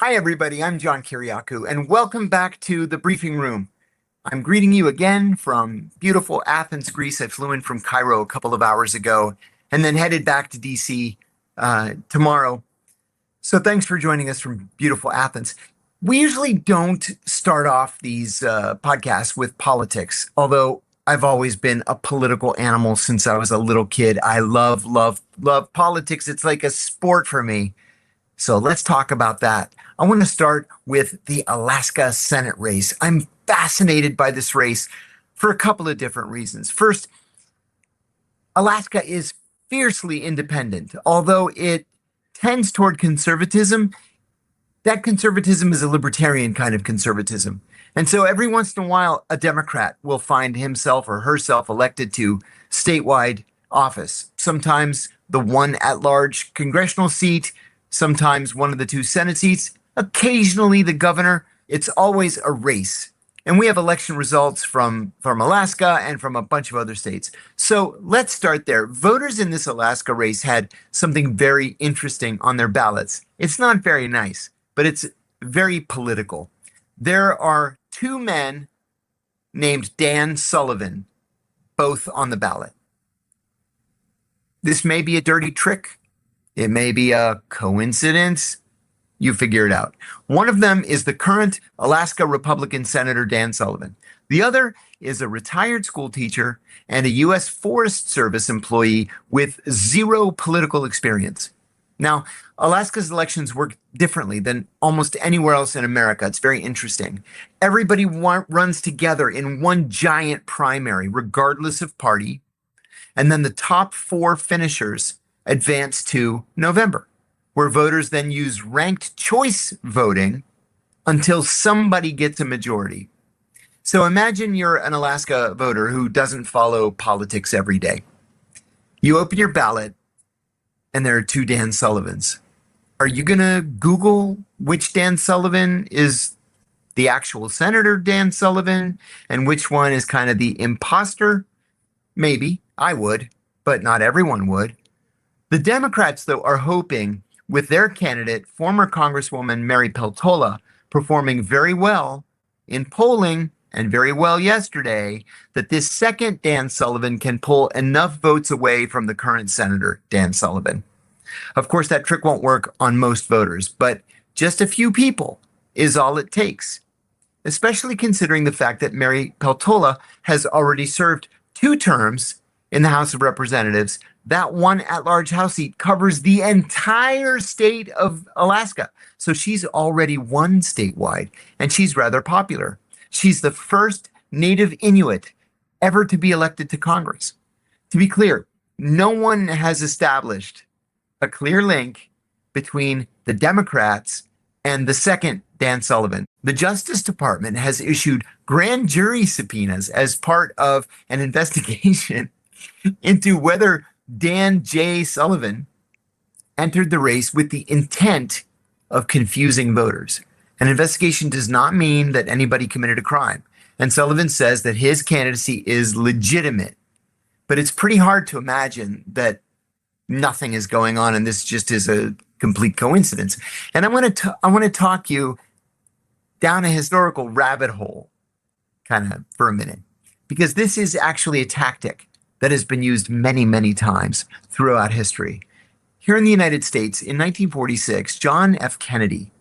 Hi, everybody. I'm John Kiriakou, and welcome back to the briefing room. I'm greeting you again from beautiful Athens, Greece. I flew in from Cairo a couple of hours ago and then headed back to DC tomorrow. So thanks for joining us from beautiful Athens. We usually don't start off these podcasts with politics, although I've always been a political animal since I was a little kid. I love politics. It's like a sport for me. So let's talk about that. I want to start with the Alaska Senate race. I'm fascinated by this race for a couple of different reasons. First, Alaska is fiercely independent. Although it tends toward conservatism, that conservatism is a libertarian kind of conservatism. And so every once in a while, a Democrat will find himself or herself elected to statewide office. Sometimes the one at-large congressional seat, sometimes one of the two Senate seats, occasionally the governor. It's always a race. And we have election results from Alaska and from a bunch of other states. So let's start there. Voters in this Alaska race had something very interesting on their ballots. It's not very nice, but it's very political. There are two men named Dan Sullivan, both on the ballot. This may be a dirty trick. It may be a coincidence. You figure it out. One of them is the current Alaska Republican Senator Dan Sullivan. The other is a retired school teacher and a U.S. Forest Service employee with zero political experience. Now, Alaska's elections work differently than almost anywhere else in America. It's very interesting. Everybody runs together in one giant primary, regardless of party. And then the top four finishers advance to November, where voters then use ranked choice voting until somebody gets a majority. So imagine you're an Alaska voter who doesn't follow politics every day. You open your ballot and there are two Dan Sullivans. Are you going to Google which Dan Sullivan is the actual Senator Dan Sullivan and which one is kind of the imposter? Maybe. I would, but not everyone would. The Democrats, though, are hoping with their candidate, former Congresswoman Mary Peltola, performing very well in polling and very well yesterday, that this second Dan Sullivan can pull enough votes away from the current Senator Dan Sullivan. Of course, that trick won't work on most voters, but just a few people is all it takes, especially considering the fact that Mary Peltola has already served 2 terms in the House of Representatives. That one at-large House seat covers the entire state of Alaska. So she's already won statewide, and she's rather popular. She's the first Native Inuit ever to be elected to Congress. To be clear, no one has established a clear link between the Democrats and the second Dan Sullivan. The Justice Department has issued grand jury subpoenas as part of an investigation into whether Dan J. Sullivan entered the race with the intent of confusing voters. An investigation does not mean that anybody committed a crime. And Sullivan says that his candidacy is legitimate. But it's pretty hard to imagine that nothing is going on and this just is a complete coincidence. And I want to talk you down a historical rabbit hole kind of for a minute, because this is actually a tactic that has been used many, many times throughout history. Here in the United States, in 1946, John F. Kennedy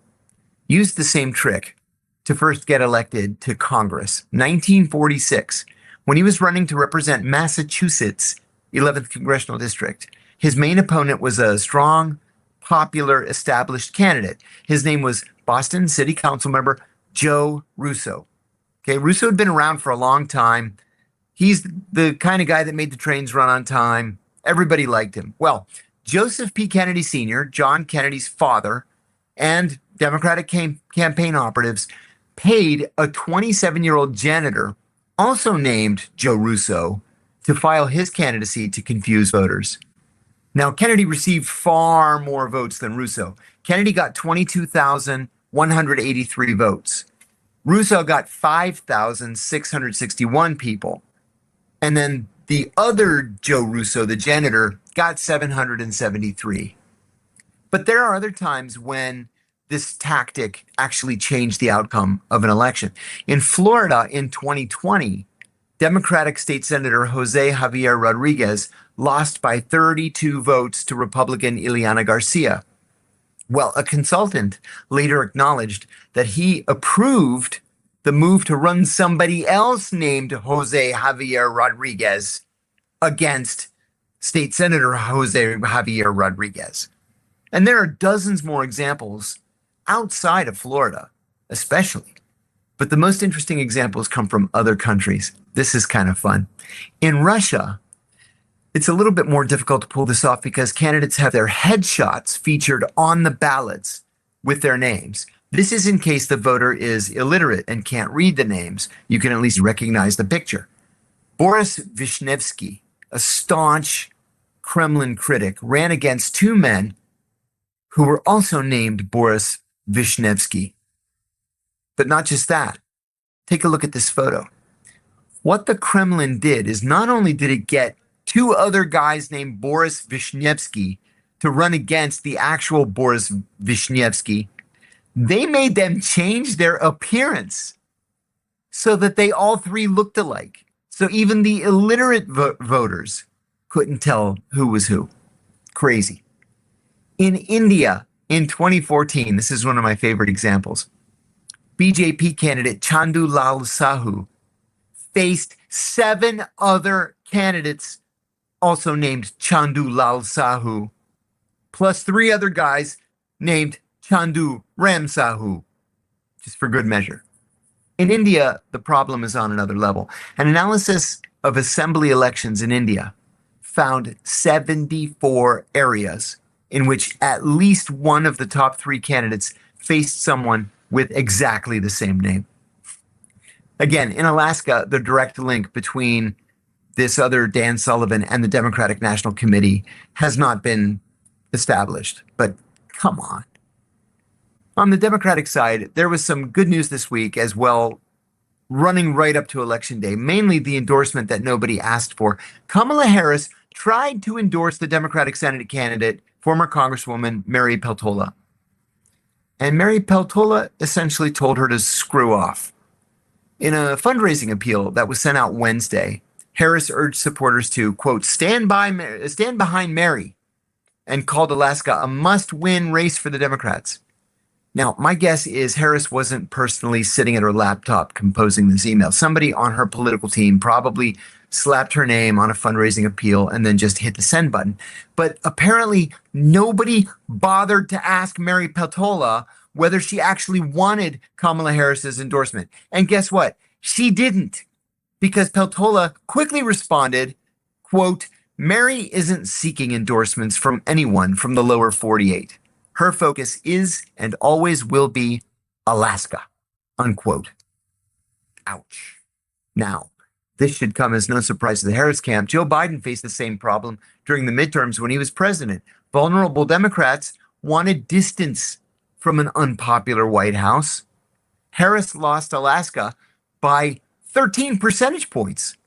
used the same trick to first get elected to Congress. 1946, when he was running to represent Massachusetts' 11th Congressional District. His main opponent was a strong, popular, established candidate. His name was Boston City Council member Joe Russo. Okay, Russo had been around for a long time. He's the kind of guy that made the trains run on time. Everybody liked him. Well, Joseph P. Kennedy Sr., John Kennedy's father, and Democratic campaign operatives paid a 27-year-old janitor, also named Joe Russo, to file his candidacy to confuse voters. Now, Kennedy received far more votes than Russo. Kennedy got 22,183 votes. Russo got 5,661 people. And then the other Joe Russo, the janitor, got 773. But there are other times when this tactic actually changed the outcome of an election. In Florida in 2020, Democratic State Senator Jose Javier Rodriguez lost by 32 votes to Republican Ileana Garcia. Well, a consultant later acknowledged that he approved the move to run somebody else named Jose Javier Rodriguez against State Senator Jose Javier Rodriguez. And there are dozens more examples outside of Florida, especially. But the most interesting examples come from other countries. This is kind of fun. In Russia, it's a little bit more difficult to pull this off because candidates have their headshots featured on the ballots with their names. This is in case the voter is illiterate and can't read the names. You can at least recognize the picture. Boris Vishnevsky, a staunch Kremlin critic, ran against two men who were also named Boris Vishnevsky. But not just that. Take a look at this photo. What the Kremlin did is not only did it get two other guys named Boris Vishnevsky to run against the actual Boris Vishnevsky, they made them change their appearance so that they all three looked alike. So even the illiterate voters couldn't tell who was who. Crazy. In India in 2014, this is one of my favorite examples, BJP candidate Chandu Lal Sahu faced 7 other candidates also named Chandu Lal Sahu, plus 3 other guys named Chandu Ram Sahu, just for good measure. In India, the problem is on another level. An analysis of assembly elections in India found 74 areas in which at least one of the top 3 candidates faced someone with exactly the same name. Again, in Alaska, the direct link between this other Dan Sullivan and the Democratic National Committee has not been established, but come on. On the Democratic side, there was some good news this week as well, running right up to Election Day, mainly the endorsement that nobody asked for. Kamala Harris tried to endorse the Democratic Senate candidate, former Congresswoman Mary Peltola. And Mary Peltola essentially told her to screw off. In a fundraising appeal that was sent out Wednesday, Harris urged supporters to, quote, stand behind Mary, and called Alaska a must-win race for the Democrats. Now, my guess is Harris wasn't personally sitting at her laptop composing this email. Somebody on her political team probably slapped her name on a fundraising appeal and then just hit the send button. But apparently nobody bothered to ask Mary Peltola whether she actually wanted Kamala Harris's endorsement. And guess what? She didn't, because Peltola quickly responded, quote, Mary isn't seeking endorsements from anyone from the lower 48. Her focus is and always will be Alaska, unquote. Ouch. Now, this should come as no surprise to the Harris camp. Joe Biden faced the same problem during the midterms when he was president. Vulnerable Democrats wanted distance from an unpopular White House. Harris lost Alaska by 13 percentage points.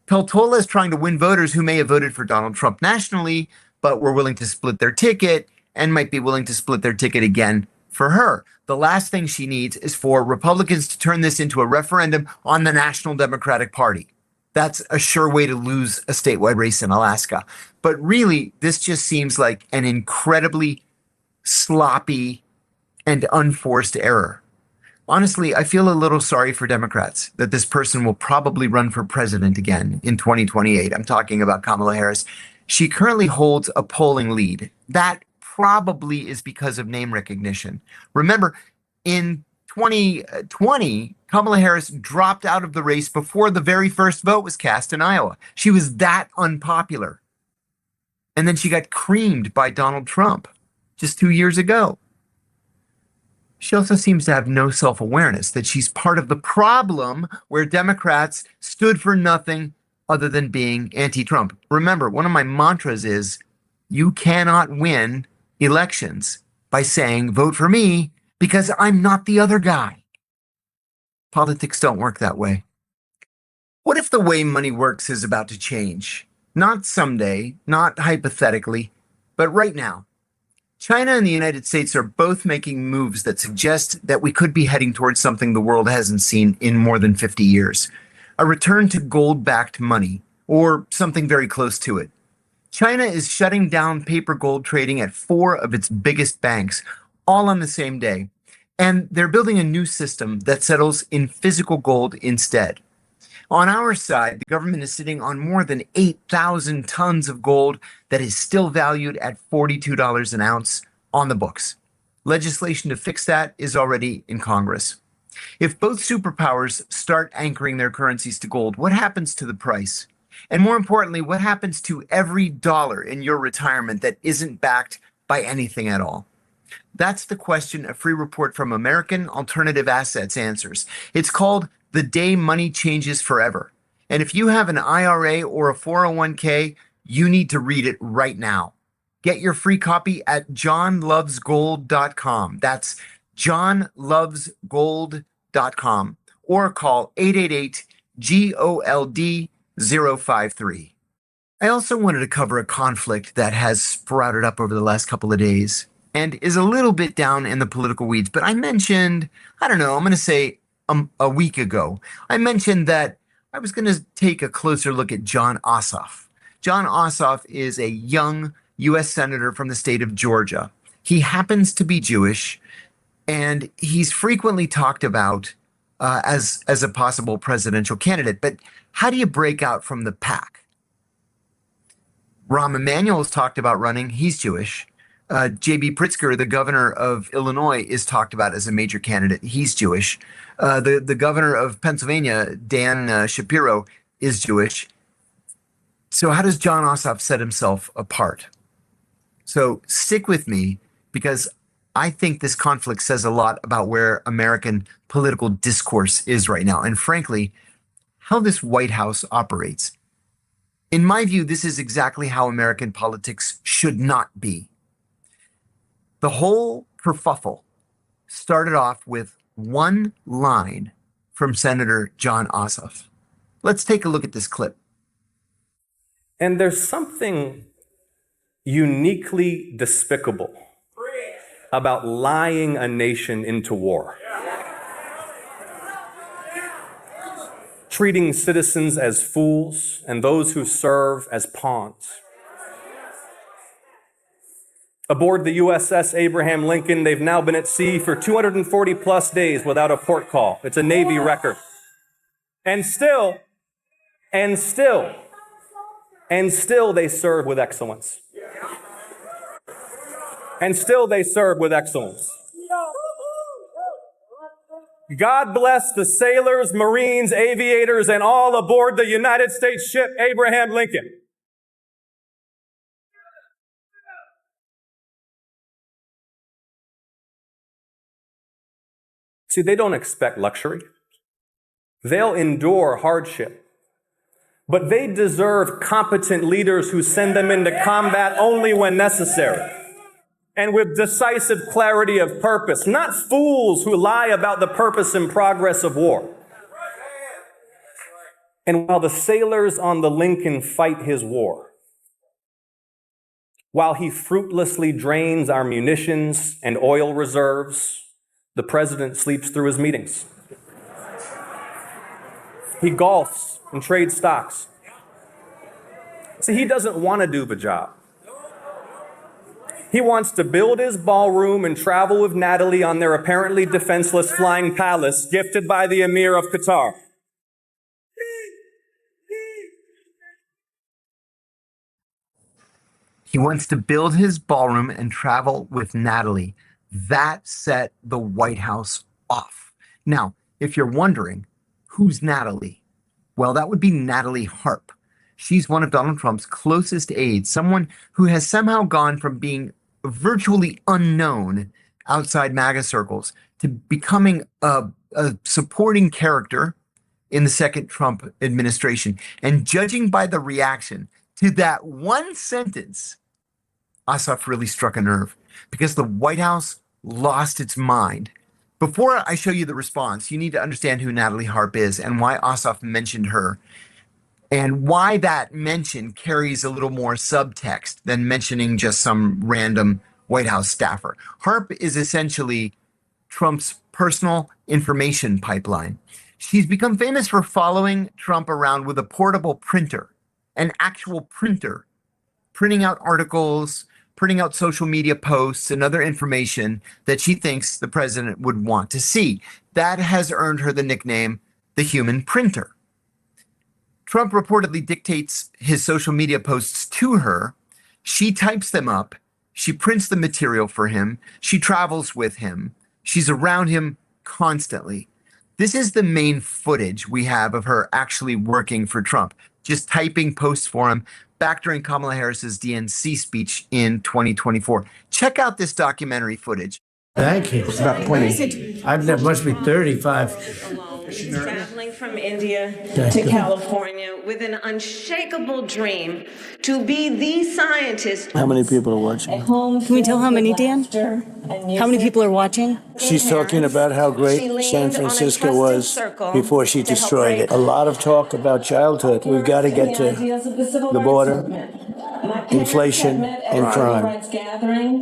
Peltola is trying to win voters who may have voted for Donald Trump nationally, but were willing to split their ticket and might be willing to split their ticket again for her. The last thing she needs is for Republicans to turn this into a referendum on the National Democratic Party. That's a sure way to lose a statewide race in Alaska. But really, this just seems like an incredibly sloppy and unforced error. Honestly, I feel a little sorry for Democrats that this person will probably run for president again in 2028. I'm talking about Kamala Harris. She currently holds a polling lead. That probably is because of name recognition. Remember, in 2020, Kamala Harris dropped out of the race before the very first vote was cast in Iowa. She was that unpopular. And then she got creamed by Donald Trump just 2 years ago. She also seems to have no self-awareness that she's part of the problem where Democrats stood for nothing other than being anti-Trump. Remember, one of my mantras is, you cannot win elections by saying, vote for me because I'm not the other guy. Politics don't work that way. What if the way money works is about to change? Not someday, not hypothetically, but right now. China and the United States are both making moves that suggest that we could be heading towards something the world hasn't seen in more than 50 years, a return to gold-backed money, or something very close to it. China is shutting down paper gold trading at four of its biggest banks, all on the same day. And they're building a new system that settles in physical gold instead. On our side, the government is sitting on more than 8,000 tons of gold that is still valued at $42 an ounce on the books. Legislation to fix that is already in Congress. If both superpowers start anchoring their currencies to gold, what happens to the price? And more importantly, what happens to every dollar in your retirement that isn't backed by anything at all? That's the question a free report from American Alternative Assets answers. It's called The Day Money Changes Forever. And if you have an IRA or a 401k, you need to read it right now. Get your free copy at johnlovesgold.com. That's johnlovesgold.com, or call 888-GOLD-053. I also wanted to cover a conflict that has sprouted up over the last couple of days and is a little bit down in the political weeds. But I mentioned, I don't know, I'm going to say a week ago, I mentioned that I was going to take a closer look at Jon Ossoff. Jon Ossoff is a young U.S. senator from the state of Georgia. He happens to be Jewish, and he's frequently talked about as a possible presidential candidate. But how do you break out from the pack? Rahm Emanuel's talked about running. He's Jewish. J.B. Pritzker, the governor of Illinois, is talked about as a major candidate. He's Jewish. The governor of Pennsylvania, Dan Shapiro, is Jewish. So how does Jon Ossoff set himself apart? So stick with me, because I think this conflict says a lot about where American political discourse is right now, and frankly, how this White House operates. In my view, this is exactly how American politics should not be. The whole kerfuffle started off with one line from Senator Jon Ossoff. Let's take a look at this clip. And there's something uniquely despicable about lying a nation into war. Treating citizens as fools and those who serve as pawns. Aboard the USS Abraham Lincoln, they've now been at sea for 240 plus days without a port call. It's a Navy record. And still they serve with excellence. And still they serve with excellence. God bless the sailors, Marines, aviators, and all aboard the United States ship Abraham Lincoln. See, they don't expect luxury. They'll endure hardship. But they deserve competent leaders who send them into combat only when necessary, and with decisive clarity of purpose, not fools who lie about the purpose and progress of war. And while the sailors on the Lincoln fight his war, while he fruitlessly drains our munitions and oil reserves, the president sleeps through his meetings. He golfs and trades stocks. See, he doesn't want to do the job. He wants to build his ballroom and travel with Natalie on their apparently defenseless flying palace gifted by the Emir of Qatar. He wants to build his ballroom and travel with Natalie. That set the White House off. Now, if you're wondering, who's Natalie? Well, that would be Natalie Harp. She's one of Donald Trump's closest aides, someone who has somehow gone from being virtually unknown outside MAGA circles to becoming a supporting character in the second Trump administration. And judging by the reaction to that one sentence, Ossoff really struck a nerve, because the White House lost its mind. Before I show you the response, you need to understand who Natalie Harp is and why Ossoff mentioned her, and why that mention carries a little more subtext than mentioning just some random White House staffer. Harp is essentially Trump's personal information pipeline. She's become famous for following Trump around with a portable printer, an actual printer, printing out articles, printing out social media posts and other information that she thinks the president would want to see. That has earned her the nickname, the human printer. Trump reportedly dictates his social media posts to her. She types them up. She prints the material for him. She travels with him. She's around him constantly. This is the main footage we have of her actually working for Trump, just typing posts for him back during Kamala Harris's DNC speech in 2024. Check out this documentary footage. Thank you. It's about 20. There must be 35. Traveling from India to California with an unshakable dream to be the scientist. How many people are watching? Can we tell how many, Dan? How many people are watching? She's talking about how great San Francisco was before she destroyed it. A lot of talk about childhood. We've got to get to the border, inflation, and crime.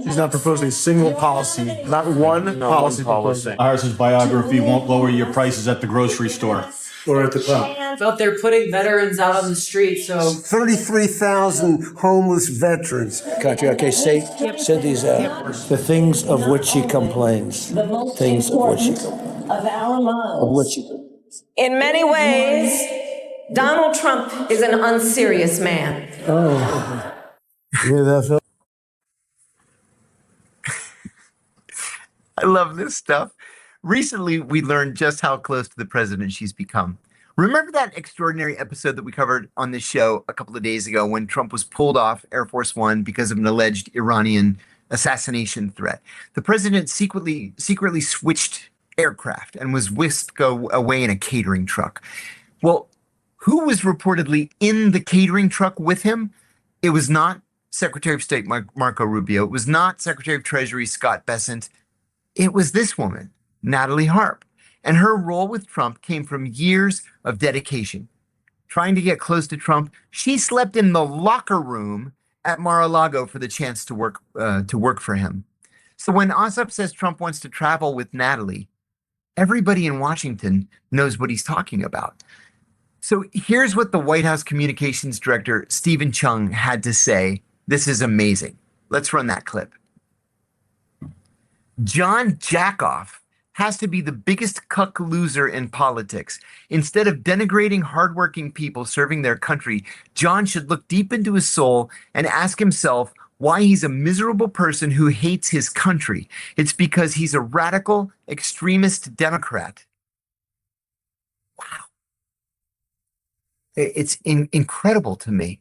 She's not proposing a single policy, not one policy. Harris's biography won't lower your prices at the grocery store. Or at the club. But they're putting veterans out on the street, so 33,000 homeless veterans. Country, okay, say these out. The things of which she complains. Things of which she complains. In many ways, Donald Trump is an unserious man. Oh. You hear that, Phil? I love this stuff. Recently, we learned just how close to the president she's become. Remember that extraordinary episode that we covered on this show a couple of days ago when Trump was pulled off Air Force One because of an alleged Iranian assassination threat? The president secretly switched aircraft and was whisked away in a catering truck. Well, who was reportedly in the catering truck with him? It was not Secretary of State Marco Rubio. It was not Secretary of Treasury Scott Bessent. It was this woman, Natalie Harp. And her role with Trump came from years of dedication. Trying to get close to Trump, she slept in the locker room at Mar-a-Lago for the chance to work for him. So when Ossoff says Trump wants to travel with Natalie, everybody in Washington knows what he's talking about. So here's what the White House Communications Director, Stephen Chung, had to say. This is amazing. Let's run that clip. John Jackoff has to be the biggest cuck loser in politics. Instead of denigrating hardworking people serving their country, John should look deep into his soul and ask himself why he's a miserable person who hates his country. It's because he's a radical, extremist Democrat. Wow. It's incredible to me.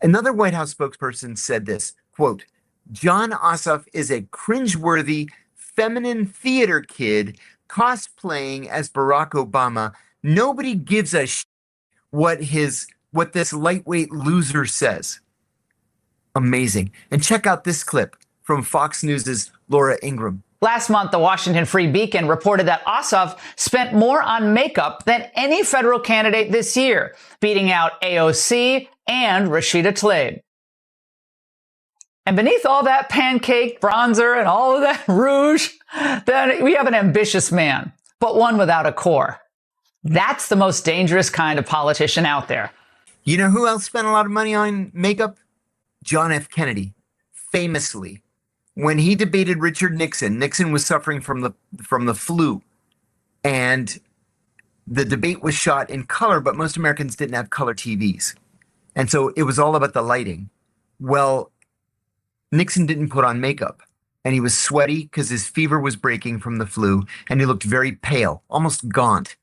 Another White House spokesperson said this, quote, Jon Ossoff is a cringeworthy, feminine theater kid cosplaying as Barack Obama. Nobody gives a what this lightweight loser says. Amazing. And check out this clip from Fox News' Laura Ingraham. Last month, the Washington Free Beacon reported that Ossoff spent more on makeup than any federal candidate this year, beating out AOC and Rashida Tlaib. And beneath all that pancake bronzer and all of that rouge, then we have an ambitious man, but one without a core. That's the most dangerous kind of politician out there. You know who else spent a lot of money on makeup? John F. Kennedy. Famously, when he debated Richard Nixon, Nixon was suffering from the flu. And the debate was shot in color, but most Americans didn't have color TVs. And so it was all about the lighting. Well, Nixon didn't put on makeup, and he was sweaty because his fever was breaking from the flu, and he looked very pale, almost gaunt.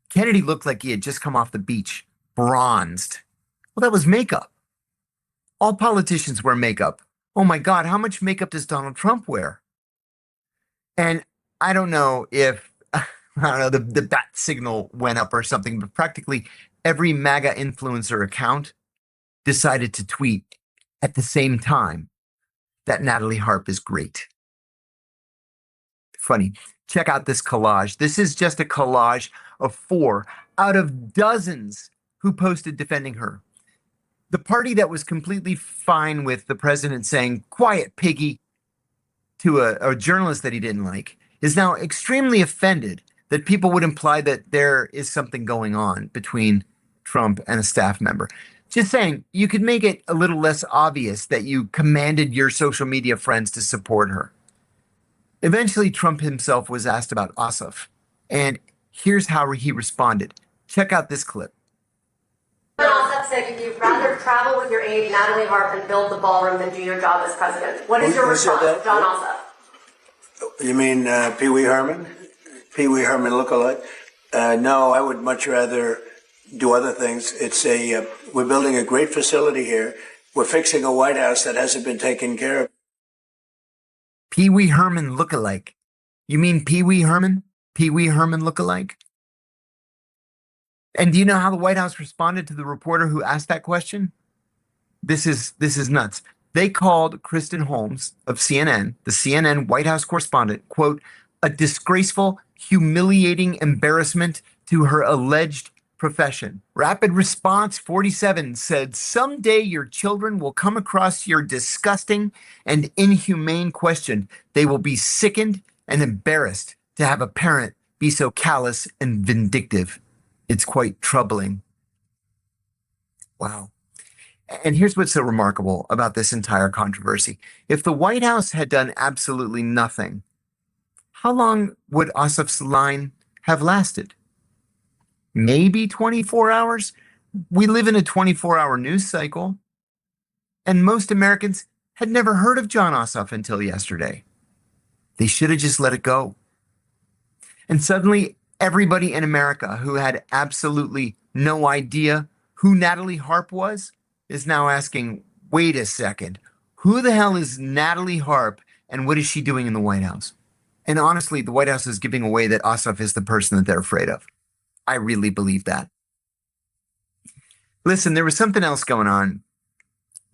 Kennedy looked like he had just come off the beach, bronzed. Well, that was makeup. All politicians wear makeup. Oh my God, how much makeup does Donald Trump wear? And I don't know if, the bat signal went up or something, but practically every MAGA influencer account decided to tweet at the same time that Natalie Harp is great. Funny. Check out this collage. This is just a collage of 4 out of dozens who posted defending her. The party that was completely fine with the president saying, quiet, piggy, to a journalist that he didn't like, is now extremely offended that people would imply that there is something going on between Trump and a staff member. Just saying, you could make it a little less obvious that you commanded your social media friends to support her. Eventually, Trump himself was asked about Ossoff, and here's how he responded. Check out this clip. Jon Ossoff said you'd rather travel with your aide, Natalie Harp, and build the ballroom than do your job as president. What is your response, Jon Ossoff? You mean Pee Wee Herman? Pee Wee Herman lookalike? No, I would much rather do other things. We're building a great facility here. We're fixing a White House that hasn't been taken care of. Pee Wee Herman lookalike. You mean Pee Wee Herman? Pee Wee Herman lookalike? And do you know how the White House responded to the reporter who asked that question? This is nuts. They called Kristen Holmes of CNN, the CNN White House correspondent, quote, a disgraceful, humiliating embarrassment to her alleged profession. Rapid Response 47 said, someday your children will come across your disgusting and inhumane question. They will be sickened and embarrassed to have a parent be so callous and vindictive. It's quite troubling. Wow. And here's what's so remarkable about this entire controversy. If the White House had done absolutely nothing, how long would Ossoff's line have lasted? Maybe 24 hours? We live in a 24-hour news cycle. And most Americans had never heard of Jon Ossoff until yesterday. They should have just let it go. And suddenly, everybody in America who had absolutely no idea who Natalie Harp was is now asking, wait a second, who the hell is Natalie Harp and what is she doing in the White House? And honestly, the White House is giving away that Ossoff is the person that they're afraid of. I really believe that. Listen, there was something else going on.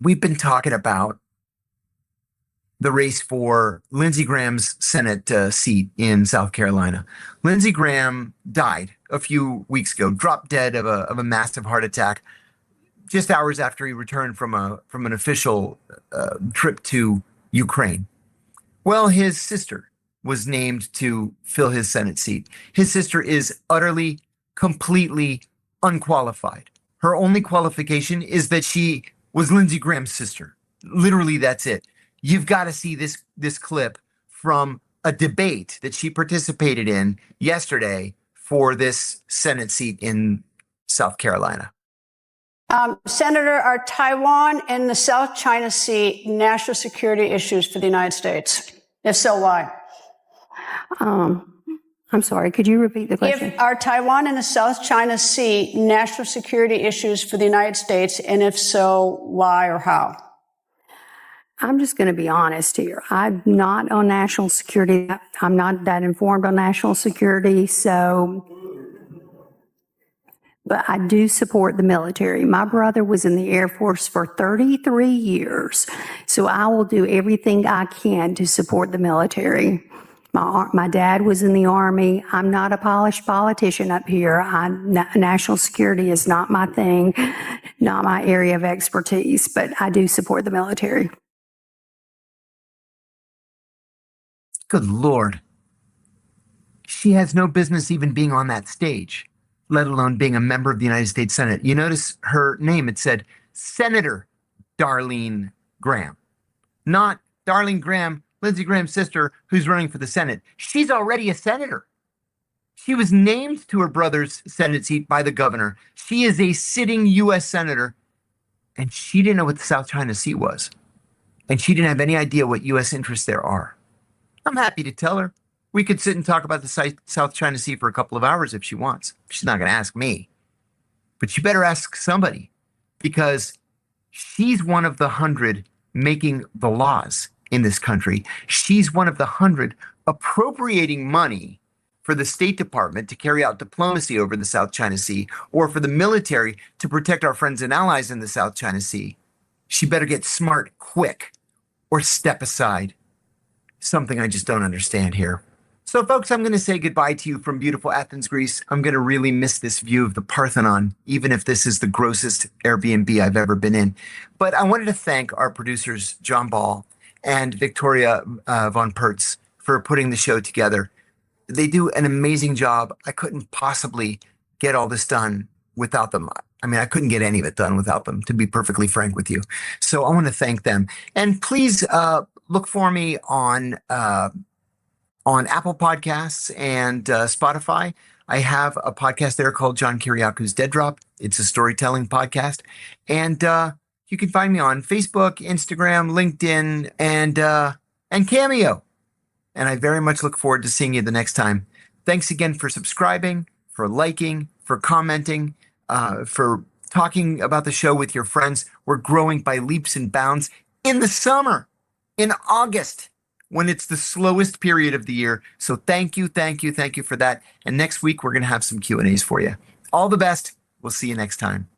We've been talking about the race for Lindsey Graham's Senate seat in South Carolina. Lindsey Graham died a few weeks ago, dropped dead of a massive heart attack, just hours after he returned from an official trip to Ukraine. Well, his sister was named to fill his Senate seat. His sister is utterly, completely unqualified. Her only qualification is that she was Lindsey Graham's sister. Literally, that's it. You've got to see this clip from a debate that she participated in yesterday for this Senate seat in South Carolina. Senator, are Taiwan and the South China Sea national security issues for the United States? If so, why? I'm sorry, could you repeat the question? Are Taiwan and the South China Sea national security issues for the United States? And if so, why or how? I'm just going to be honest here. I'm not on national security. I'm not that informed on national security. But I do support the military. My brother was in the Air Force for 33 years. So I will do everything I can to support the military. My dad was in the Army. I'm not a polished politician up here. National security is not my thing, not my area of expertise, but I do support the military. Good Lord. She has no business even being on that stage, let alone being a member of the United States Senate. You notice her name, it said Senator Darlene Graham, not Darlene Graham, Lindsey Graham's sister, who's running for the Senate. She's already a senator. She was named to her brother's Senate seat by the governor. She is a sitting U.S. senator, and she didn't know what the South China Sea was. And she didn't have any idea what U.S. interests there are. I'm happy to tell her. We could sit and talk about the South China Sea for a couple of hours if she wants. She's not going to ask me. But she better ask somebody, because she's one of the 100 making the laws in this country. She's one of the 100 appropriating money for the State Department to carry out diplomacy over the South China Sea, or for the military to protect our friends and allies in the South China Sea. She better get smart quick or step aside. Something I just don't understand here. So folks, I'm going to say goodbye to you from beautiful Athens, Greece. I'm going to really miss this view of the Parthenon, even if this is the grossest Airbnb I've ever been in. But I wanted to thank our producers, John Ball and Victoria von Pertz for putting the show together. They do an amazing job. I couldn't possibly get all this done without them. I mean, I couldn't get any of it done without them, to be perfectly frank with you. So I want to thank them. And please look for me on Apple Podcasts and Spotify. I have a podcast there called John Kiriakou's Dead Drop. It's a storytelling podcast. And you can find me on Facebook, Instagram, LinkedIn, and Cameo. And I very much look forward to seeing you the next time. Thanks again for subscribing, for liking, for commenting, for talking about the show with your friends. We're growing by leaps and bounds in the summer, in August, when it's the slowest period of the year. So thank you for that. And next week, we're going to have some Q&As for you. All the best. We'll see you next time.